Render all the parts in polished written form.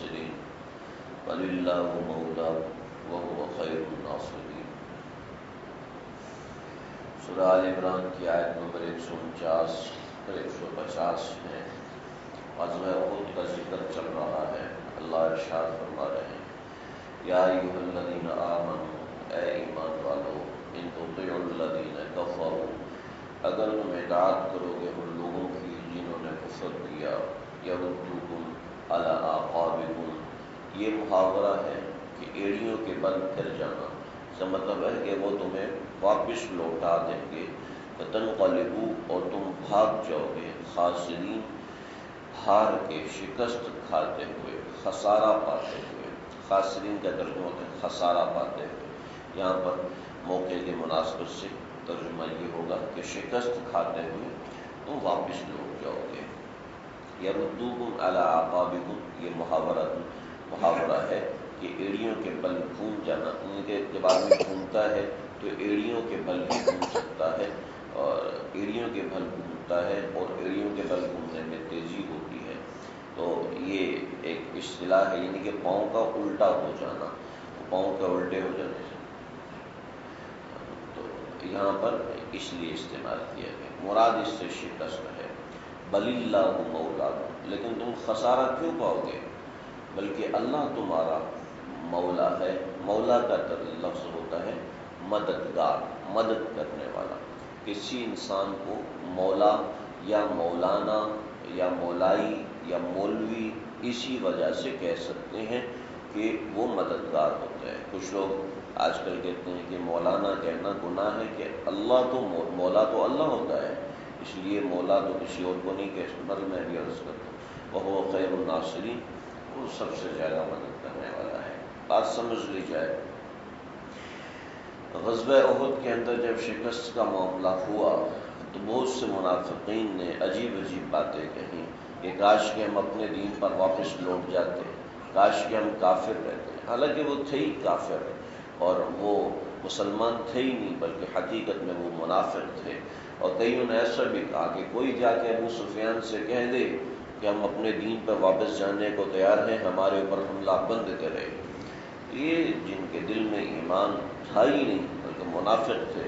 الناصرين وللہ مولا وهو خیر الناصرین۔ سورہ آل عمران کی آیت نمبر 149 اور 150 میں غزوہ احد کا ذکر چل رہا ہے۔ اللہ ارشاد فرما رہے ہیں یا ایھا الذین آمنوا، اے ایمان والو، ان تطیعوا الذین کفروا، اگر تم اطاعت کرو گے ان لوگوں کی جنہوں نے کفر کیا، یردوکم علی اعقابکم، یہ محاورہ ہے کہ ایڑیوں کے بل پھر جانا، اس کا مطلب ہے کہ وہ تمہیں واپس لوٹا دیں گے، فتنقلبوا، اور تم بھاگ جاؤ گے، خاسرین، ہار کے، شکست کھاتے ہوئے، خسارہ پاتے ہوئے۔ خاسرین کا ترجمہ ہوتا ہے خسارہ پاتے ہوئے۔ یہاں پر موقع کے مناسبت سے ترجمہ یہ ہوگا کہ شکست کھاتے ہوئے تم واپس لوٹ جاؤ گے۔ یردوکم علی اعقابکم، یہ محاورہ ہے کہ ایڑیوں کے بل گھوم جانا، ان کے اعتبار میں گھومتا ہے تو ایڑیوں کے بل بھی گھوم سکتا ہے، اور ایڑیوں کے بل گھومتا ہے اور ایڑیوں کے بل گھومنے میں تیزی ہوتی ہے، تو یہ ایک اصطلاح ہے، یعنی کہ پاؤں کا الٹا ہو جانا، پاؤں کے الٹے ہو جانے سے، تو یہاں پر اس لیے استعمال کیا گیا، مراد اس سے شکست ہے۔ بل اللہ مولاکم، لیکن تم خسارہ کیوں پاؤ گے؟ بلکہ اللہ تمہارا مولا ہے۔ مولا کا لفظ ہوتا ہے مددگار، مدد کرنے والا۔ کسی انسان کو مولا یا مولانا یا مولائی یا مولوی اسی وجہ سے کہہ سکتے ہیں کہ وہ مددگار ہوتا ہے۔ کچھ لوگ آج کل کہتے ہیں کہ مولانا کہنا گناہ ہے، کہ اللہ تو مولا تو اللہ ہوتا ہے، اس لیے مولا تو کسی اور کو نہیں کہہ سکتا۔ میں بھی عرض کرتا ہوں وہو خیر الناصرین، وہ سب سے زیادہ مدد کرنے والا ہے۔ بات سمجھ لی جائے، غزوہ احد کے اندر جب شکست کا معاملہ ہوا تو بہت سے منافقین نے عجیب عجیب باتیں کہیں کہ کاش کہ ہم اپنے دین پر واپس لوٹ جاتے، کاش کہ ہم کافر رہتے۔ حالانکہ وہ تھے ہی کافر، اور وہ مسلمان تھے ہی نہیں، بلکہ حقیقت میں وہ منافق تھے۔ اور کئیوں نے ایسا بھی کہا کہ کوئی جا کے ابو سفیان سے کہہ دے کہ ہم اپنے دین پر واپس جانے کو تیار ہیں، ہمارے اوپر حملہ بند کرے۔ یہ جن کے دل میں ایمان تھا ہی نہیں بلکہ منافق تھے،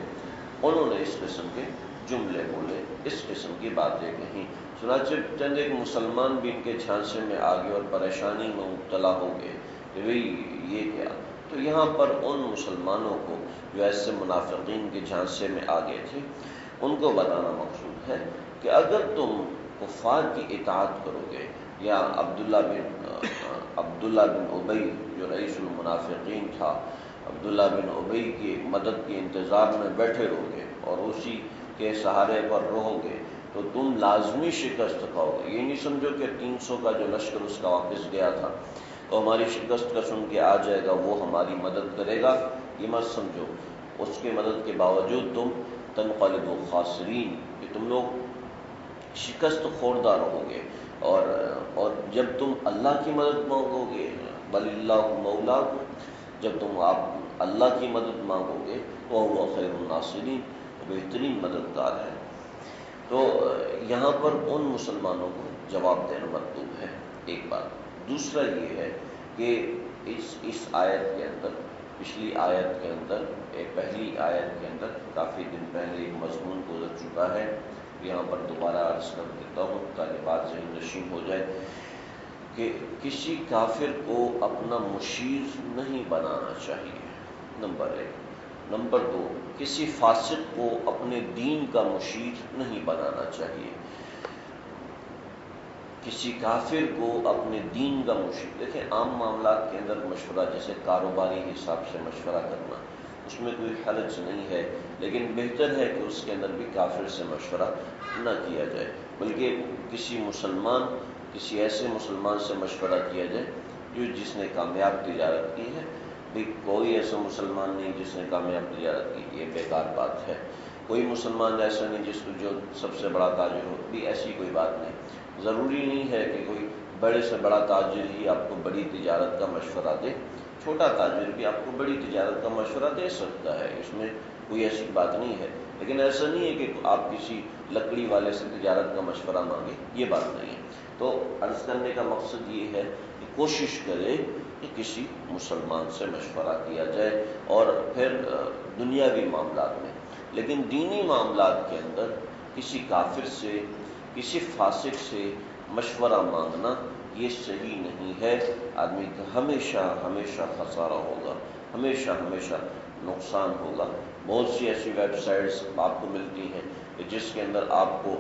انہوں نے اس قسم کے جملے بولے، اس قسم کی باتیں کہیں۔ چنانچہ چند ایک مسلمان بھی ان کے جھانسے میں آ گئے اور پریشانی میں مبتلا ہو گئے کہ بھئی یہ کیا۔ تو یہاں پر ان مسلمانوں کو جو ایسے منافقین کے جھانسے میں آ گئے تھے، ان کو بتانا مقصود ہے کہ اگر تم کفار کی اطاعت کرو گے، یا عبداللہ بن ابی جو رئیس المنافقین تھا، عبداللہ بن ابی کی مدد کے انتظار میں بیٹھے رہو گے اور اسی کے سہارے پر رہو گے تو تم لازمی شکست کھاؤ گے۔ یہ نہیں سمجھو کہ 300 کا جو لشکر اس کا واپس گیا تھا تو ہماری شکست کا سن کے آ جائے گا، وہ ہماری مدد کرے گا، یہ مت سمجھو۔ اس کی مدد کے باوجود تم تنقلبوا خاسرین، کہ تم لوگ شکست خوردہ رہو گے، اور جب تم اللہ کی مدد مانگو گے، بل اللہ مولاکم، جب تم آپ اللہ کی مدد مانگو گے تو وہ خیر الناصرین، بہترین مددگار ہے۔ تو یہاں پر ان مسلمانوں کو جواب دینا مطلوب ہے، ایک بات۔ دوسرا یہ ہے کہ اس آیت کے اندر، پچھلی آیت کے اندر، پہلی آیت کے اندر کافی دن پہلے ایک مضمون گزر چکا ہے، یہاں پر دوبارہ عرض کر دیتا ہوں تاکہ بات ذہن نشین ہو جائے، کہ کسی کافر کو اپنا مشیر نہیں بنانا چاہیے، نمبر 1۔ نمبر 2، کسی فاسق کو اپنے دین کا مشیر نہیں بنانا چاہیے۔ کسی کافر کو اپنے دین کا مشیر، دیکھیں عام معاملات کے اندر مشورہ، جیسے کاروباری حساب سے مشورہ کرنا، اس میں کوئی حرج نہیں ہے، لیکن بہتر ہے کہ اس کے اندر بھی کافر سے مشورہ نہ کیا جائے، بلکہ کسی ایسے مسلمان سے مشورہ کیا جائے جس نے کامیاب تجارت کی ہے۔ بھی کوئی ایسا مسلمان نہیں جس نے کامیاب تجارت کی، یہ بیکار بات ہے۔ کوئی مسلمان ایسا نہیں جو سب سے بڑا تاجر ہو، بھی ایسی کوئی بات نہیں۔ ضروری نہیں ہے کہ کوئی بڑے سے بڑا تاجر ہی آپ کو بڑی تجارت کا مشورہ دے، چھوٹا تاجر بھی آپ کو بڑی تجارت کا مشورہ دے سکتا ہے، اس میں کوئی ایسی بات نہیں ہے۔ لیکن ایسا نہیں ہے کہ آپ کسی لکڑی والے سے تجارت کا مشورہ مانگیں، یہ بات نہیں ہے۔ تو عرض کرنے کا مقصد یہ ہے کہ کوشش کرے کہ کسی مسلمان سے مشورہ کیا جائے، اور پھر دنیاوی معاملات میں، لیکن دینی معاملات کے اندر کسی کافر سے، کسی فاسق سے مشورہ مانگنا یہ صحیح نہیں ہے۔ آدمی کا ہمیشہ ہمیشہ خسارہ ہوگا، ہمیشہ ہمیشہ نقصان ہوگا۔ بہت سی ایسی ویب سائٹس آپ کو ملتی ہیں کہ جس کے اندر آپ کو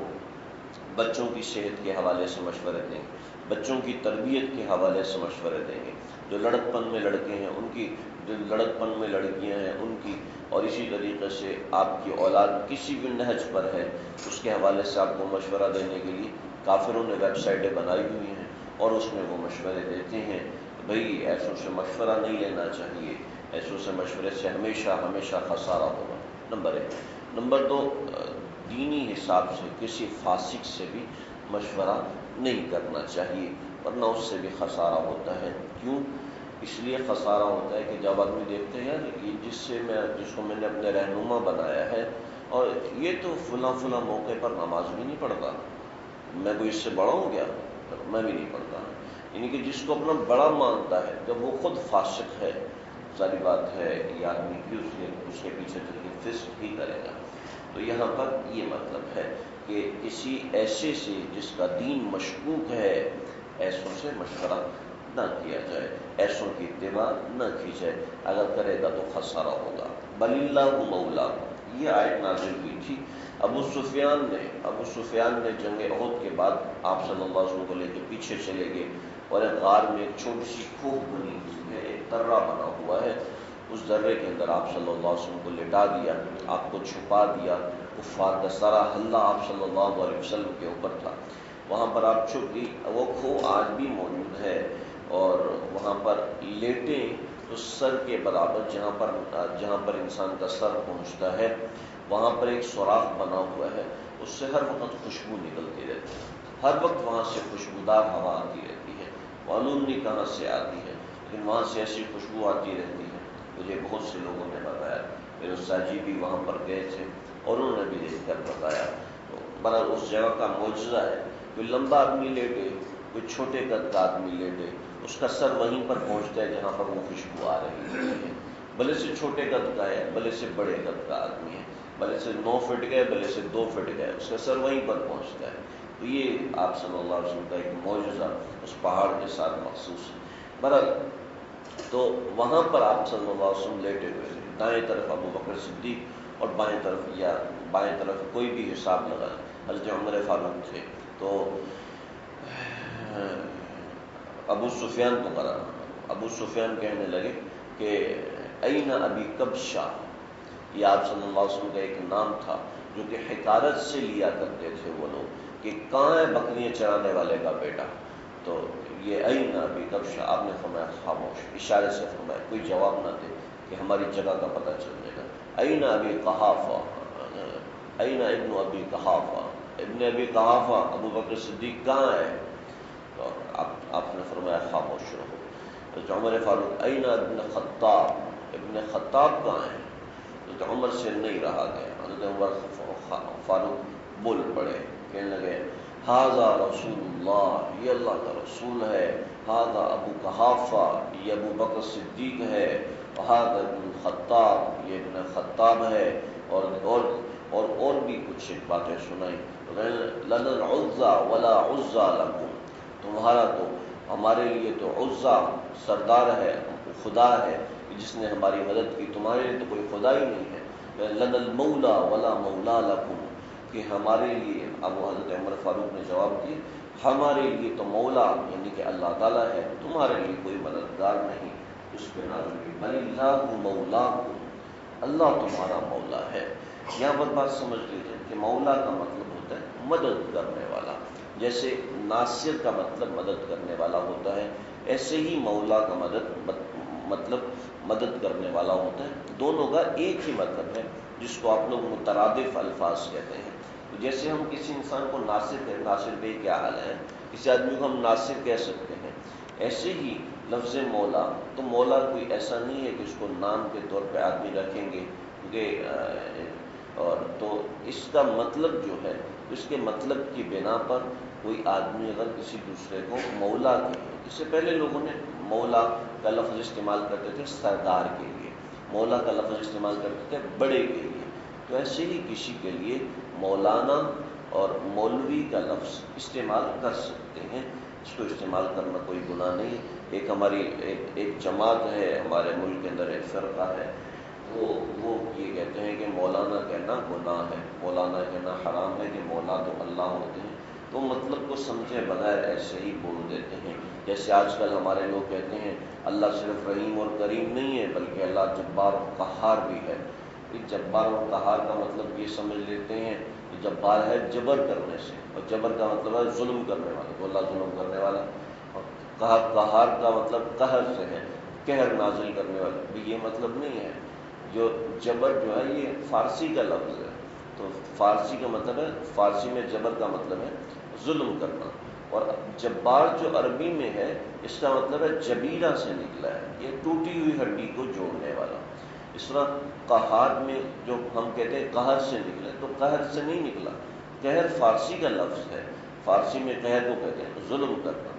بچوں کی صحت کے حوالے سے مشورے دیں گے، بچوں کی تربیت کے حوالے سے مشورے دیں گے، جو لڑکپن میں لڑکے ہیں ان کی، جو لڑکپن میں لڑکیاں ہیں ان کی، اور اسی طریقے سے آپ کی اولاد کسی بھی نہج پر ہے اس کے حوالے سے آپ کو مشورہ دینے کے لیے کافروں نے ویب سائٹیں بنائی ہوئی ہیں، اور اس میں وہ مشورے دیتے ہیں۔ بھئی ایسوں سے مشورہ نہیں لینا چاہیے، ایسوں سے مشورے سے ہمیشہ ہمیشہ خسارہ ہوگا، نمبر ایک۔ نمبر دو، دینی حساب سے کسی فاسق سے بھی مشورہ نہیں کرنا چاہیے، ورنہ اس سے بھی خسارہ ہوتا ہے۔ کیوں؟ اس لیے خسارہ ہوتا ہے کہ جب آدمی دیکھتے ہیں یہ جس کو میں نے اپنے رہنما بنایا ہے، اور یہ تو فلاں فلاں موقع پر نماز بھی نہیں پڑھتا، میں کوئی اس سے بڑا ہوں کیا؟ میں بھی نہیں پڑھتا۔ یعنی کہ جس کو اپنا بڑا مانتا ہے، جب وہ خود فاسق ہے، ساری بات ہے یہ آدمی کی اس کے پیچھے چل کے فسق ہی کرے گا۔ تو یہاں پر یہ مطلب ہے کہ کسی ایسے سے جس کا دین مشکوک ہے، ایسوں سے مشورہ نہ کیا جائے، ایسوں کی اتباع نہ کی جائے، اگر کرے گا تو خسارہ ہوگا۔ بل اللہ مولا، یہ آیت نازل ہوئی تھی ابو سفیان نے جنگ احد کے بعد آپ صلی اللہ علیہ وسلم کو لے کے پیچھے چلے گئے، اور ایک غار میں ایک چھوٹی سی کوہ بنی ہوئی ہے، ایک درہ بنا ہوا ہے، اس درے کے اندر آپ صلی اللہ علیہ وسلم کو لٹا دیا، آپ کو چھپا دیا، کفار کا سارا حلہ آپ صلی اللہ علیہ وسلم کے اوپر تھا، وہاں پر آپ چھپ گئی۔ وہ کھو آج بھی موجود ہے، اور وہاں پر لیٹیں تو سر کے برابر جہاں پر انسان کا سر پہنچتا ہے وہاں پر ایک سوراخ بنا ہوا ہے، اس سے ہر وقت خوشبو نکلتی رہتی ہے، ہر وقت وہاں سے خوشبودار ہوا آتی رہتی ہے، معلوم نہیں کہاں سے آتی ہے، لیکن وہاں سے ایسی خوشبو آتی رہتی ہے۔ مجھے بہت سے لوگوں نے بتایا، میرے استاد جی بھی وہاں پر گئے تھے اور انہوں نے بھی دیکھ کر بتایا۔ تو بڑا اس جگہ کا معجزہ ہے، کوئی لمبا آدمی لیٹے، کوئی چھوٹے قد کا آدمی لیٹے، اس کا سر وہیں پر پہنچتا ہے جہاں پر وہ خوشبو آ رہی ہوتی ہے، بھلے سے چھوٹے قد کا ہے، بھلے سے بڑے قد کا آدمی ہے، بھلے سے 9 فٹ گئے، بھلے سے 2 فٹ گئے، اس کا سر وہیں پر پہنچتا ہے۔ تو یہ آپ صلی اللہ علیہ وسلم کا ایک معجزہ اس پہاڑ کے ساتھ مخصوص ہے۔ بہرحال تو وہاں پر آپ صلی اللہ علیہ وسلم لیٹے ہوئے تھے، دائیں طرف ابو بکر صدیق اور بائیں طرف کوئی بھی حساب لگا حضرت عمر فاروق تھے۔ تو ابو سفیان کہنے لگے کہ این ابی کبشہ، یہ آپ صلی اللہ علیہ وسلم کا ایک نام تھا جو کہ حکارت سے لیا کرتے تھے وہ لوگ، کہ کہاں ہے بکریاں چرانے والے کا بیٹا؟ تو یہ این ابی کبشہ، آپ نے فرمایا خاموش، اشارے سے فرمایا، کوئی جواب نہ دے کہ ہماری جگہ کا پتہ چل جائے گا۔ این ابی قحافہ، این ابن ابی قحافہ، ابن ابی قحافہ ابو بکر صدیق کہاں ہے؟ تو آپ نے فرمایا خاموش رہو۔ تو عمر فاروق، این ابن خطاب، ابن خطاب کہاں ہے؟ تو عمر سے نہیں رہا گیا، حضرت عمر فاروق بول پڑے، کہنے لگے ھذا رسول اللہ، یہ اللہ کا رسول ہے، ھذا ابو قحافہ، یہ ابو بکر صدیق ہے، وھذا ابن خطاب، یہ ابن خطاب ہے، اور بھی کچھ باتیں سنائی۔ لنا العزى ولا عزى لكم، تمہارا تو ہمارے لیے تو عزا سردار ہے، خدا ہے جس نے ہماری مدد کی، تمہارے لیے تو کوئی خدا ہی نہیں ہے۔ لنا المولا ولا مولا لکم، کہ ہمارے لیے، اب حضرت عمر فاروق نے جواب دیا، ہمارے لیے تو مولا یعنی کہ اللہ تعالیٰ ہے، تمہارے لیے کوئی مددگار نہیں۔ اس پہ نازل ہوئی بل اللہ مولاکم، اللہ تمہارا مولا ہے۔ یہاں پر بات سمجھ لیجیے کہ مولا کا مطلب ہوتا ہے مدد کرنے والا، جیسے ناصر کا مطلب مدد کرنے والا ہوتا ہے، ایسے ہی مولا کا مطلب مدد کرنے والا ہوتا ہے۔ دونوں کا ایک ہی مطلب ہے، جس کو آپ لوگ مترادف الفاظ کہتے ہیں۔ تو جیسے ہم کسی انسان کو ناصر کہتے ہیں، ناصر بھائی کیا حال ہے، کسی آدمی کو ہم ناصر کہہ سکتے ہیں، ایسے ہی لفظ مولا، تو مولا کوئی ایسا نہیں ہے کہ اس کو نام کے طور پہ آدمی رکھیں گے، کیونکہ اور تو اس کا مطلب جو ہے تو اس کے مطلب کی بنا پر کوئی آدمی اگر کسی دوسرے کو مولا کہے، اس سے پہلے لوگوں نے مولا کا لفظ استعمال کرتے تھے سردار کے لیے، مولا کا لفظ استعمال کرتے تھے بڑے کے لیے، تو ایسے ہی کسی کے لیے مولانا اور مولوی کا لفظ استعمال کر سکتے ہیں، اس کو استعمال کرنا کوئی گناہ نہیں ہے۔ ایک ہماری ایک جماعت ہے ہمارے ملک کے اندر، ایک فرقہ ہے، وہ یہ کہتے ہیں کہ مولانا کہنا گناہ ہے، مولانا کہنا حرام ہے، کہ مولا تو اللہ ہوتے ہیں، تو مطلب کو سمجھے بغیر ایسے ہی بول دیتے ہیں۔ جیسے آج کل ہمارے لوگ کہتے ہیں اللہ صرف رحیم اور کریم نہیں ہے بلکہ اللہ جبار و قہار بھی ہے۔ اس جبار و قہار کا مطلب یہ سمجھ لیتے ہیں کہ جبار ہے جبر کرنے سے، اور جبر کا مطلب ہے ظلم کرنے والا، تو اللہ ظلم کرنے والا، اور قہار کا مطلب قہر سے ہے، قہر نازل کرنے والا بھی، یہ مطلب نہیں ہے۔ جو جبر جو ہے یہ فارسی کا لفظ ہے، تو فارسی کا مطلب ہے، فارسی میں جبر کا مطلب ہے ظلم کرنا، اور جبار جو عربی میں ہے اس کا مطلب ہے جبیرہ سے نکلا ہے، یہ ٹوٹی ہوئی ہڈی کو جوڑنے والا۔ اس طرح قہار میں جو ہم کہتے ہیں قہر سے نکلے، تو قہر سے نہیں نکلا، قہر فارسی کا لفظ ہے، فارسی میں قہر کو کہتے ہیں ظلم کرنا،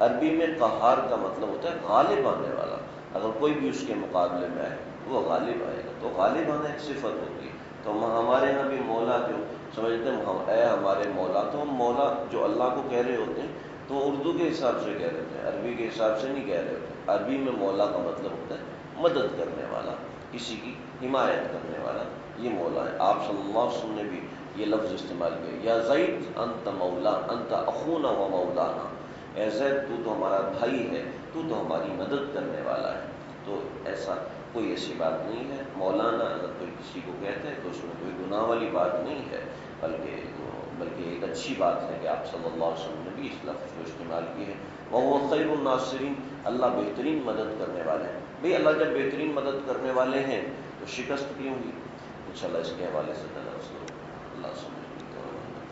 عربی میں قہار کا مطلب ہوتا ہے غالب آنے والا، اگر کوئی بھی اس کے مقابلے میں آئے وہ غالب آئے گا، تو غالب آنا ایک صفت ہوتی ہے۔ تو ہمارے یہاں بھی مولا جو سمجھتے ہیں اے ہمارے مولا، تو ہم مولا جو اللہ کو کہہ رہے ہوتے ہیں تو اردو کے حساب سے کہہ رہے ہیں، عربی کے حساب سے نہیں کہہ رہے ہوتے۔ عربی میں مولا کا مطلب ہوتا ہے مدد کرنے والا، کسی کی حمایت کرنے والا، یہ مولا ہے۔ آپ صلی اللہ علیہ وسلم نے بھی یہ لفظ استعمال کیا، یا زید انت مولا انت اخونا و مولانا، اے زید تو ہمارا بھائی ہے، تو ہماری مدد کرنے والا ہے۔ تو ایسا کوئی ایسی بات نہیں ہے، مولانا اگر کوئی کسی کو کہتے ہیں تو اس میں کوئی گناہ والی بات نہیں ہے، بلکہ ایک اچھی بات ہے کہ آپ صلی اللہ علیہ وسلم نے بھی اس لفظ کو استعمال کی ہے۔ وَهُوَ خَيْرُ النَّاصِرِينَ، اللہ بہترین مدد کرنے والے ہیں۔ بھئی اللہ جب بہترین مدد کرنے والے ہیں تو شکست کیوں ہوئی؟ انشاءاللہ اس کے حوالے سے درس ہوگا۔ اللہ سبحانہ